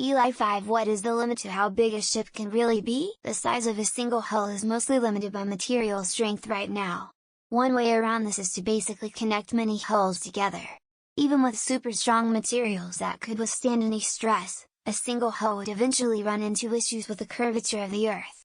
ELI5. What is the limit to how big a ship can really be? The size of a single hull is mostly limited by material strength right now. One way around this is to basically connect many hulls together. Even with super strong materials that could withstand any stress, a single hull would eventually run into issues with the curvature of the Earth.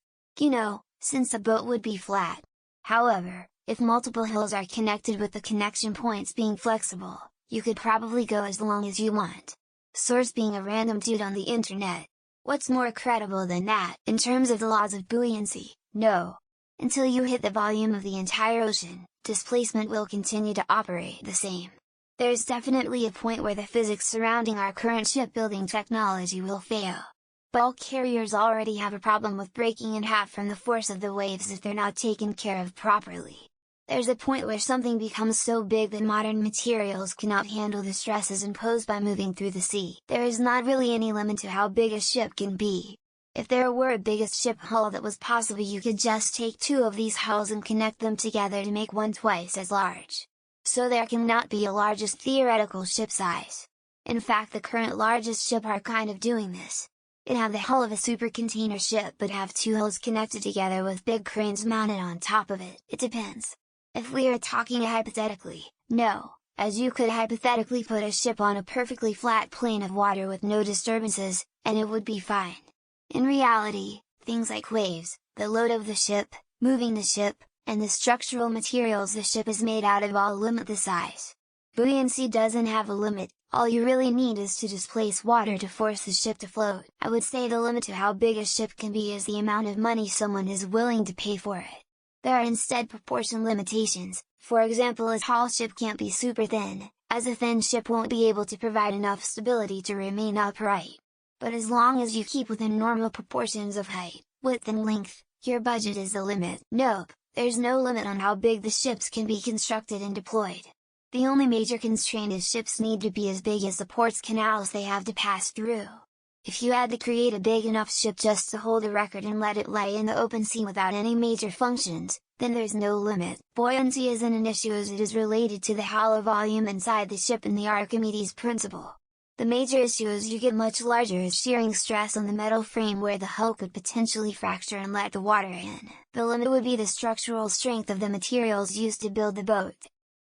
Since the boat would be flat. However, if multiple hulls are connected with the connection points being flexible, you could probably go as long as you want. Source being a random dude on the internet. What's more credible than that? In terms of the laws of buoyancy, no. Until you hit the volume of the entire ocean, displacement will continue to operate the same. There's definitely a point where the physics surrounding our current shipbuilding technology will fail. Bulk carriers already have a problem with breaking in half from the force of the waves if they're not taken care of properly. There's a point where something becomes so big that modern materials cannot handle the stresses imposed by moving through the sea. There is not really any limit to how big a ship can be. If there were a biggest ship hull that was possible, you could just take two of these hulls and connect them together to make one twice as large. So there cannot be a largest theoretical ship size. In fact, the current largest ship are kind of doing this. It have the hull of a super container ship but have two hulls connected together with big cranes mounted on top of it. It depends. If we are talking hypothetically, no, as you could hypothetically put a ship on a perfectly flat plane of water with no disturbances, and it would be fine. In reality, things like waves, the load of the ship, moving the ship, and the structural materials the ship is made out of all limit the size. Buoyancy doesn't have a limit, all you really need is to displace water to force the ship to float. I would say the limit to how big a ship can be is the amount of money someone is willing to pay for it. There are instead proportion limitations. For example, a tall ship can't be super thin, as a thin ship won't be able to provide enough stability to remain upright. But as long as you keep within normal proportions of height, width and length, your budget is the limit. Nope, there's no limit on how big the ships can be constructed and deployed. The only major constraint is ships need to be as big as the port's canals they have to pass through. If you had to create a big enough ship just to hold a record and let it lie in the open sea without any major functions, then there's no limit. Buoyancy isn't an issue as it is related to the hollow volume inside the ship and the Archimedes principle. The major issue as you get much larger is shearing stress on the metal frame where the hull could potentially fracture and let the water in. The limit would be the structural strength of the materials used to build the boat,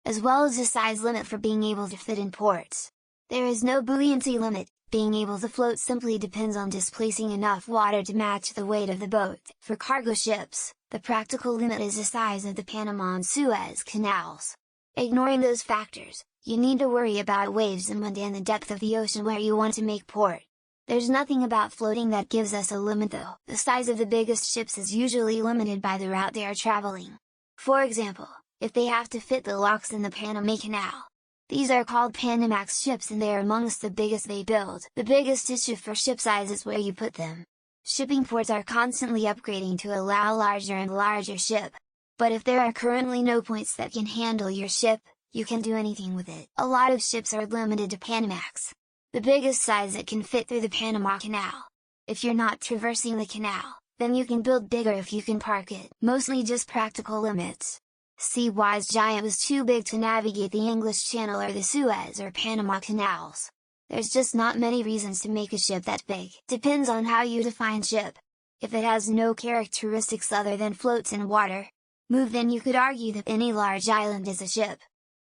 as well as the size limit for being able to fit in ports. There is no buoyancy limit. Being able to float simply depends on displacing enough water to match the weight of the boat. For cargo ships, the practical limit is the size of the Panama and Suez canals. Ignoring those factors, you need to worry about waves and wind and the depth of the ocean where you want to make port. There's nothing about floating that gives us a limit though. The size of the biggest ships is usually limited by the route they are traveling. For example, if they have to fit the locks in the Panama Canal. These are called Panamax ships and they are amongst the biggest they build. The biggest issue for ship size is where you put them. Shipping ports are constantly upgrading to allow larger and larger ship. But if there are currently no points that can handle your ship, you can't do anything with it. A lot of ships are limited to Panamax, the biggest size that can fit through the Panama Canal. If you're not traversing the canal, then you can build bigger if you can park it. Mostly just practical limits. Sea-wise Giant was too big to navigate the English Channel or the Suez or Panama canals. There's just not many reasons to make a ship that big. Depends on how you define ship. If it has no characteristics other than floats in water, then you could argue that any large island is a ship.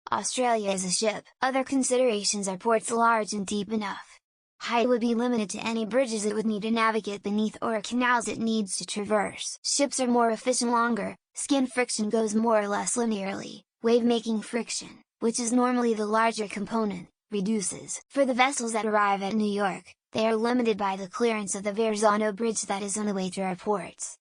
Australia is a ship. Other considerations are ports large and deep enough. Height would be limited to any bridges it would need to navigate beneath or canals it needs to traverse. Ships are more efficient longer, skin friction goes more or less linearly, wave-making friction, which is normally the larger component, reduces. For the vessels that arrive at New York, they are limited by the clearance of the Verrazano Bridge that is on the way to our ports.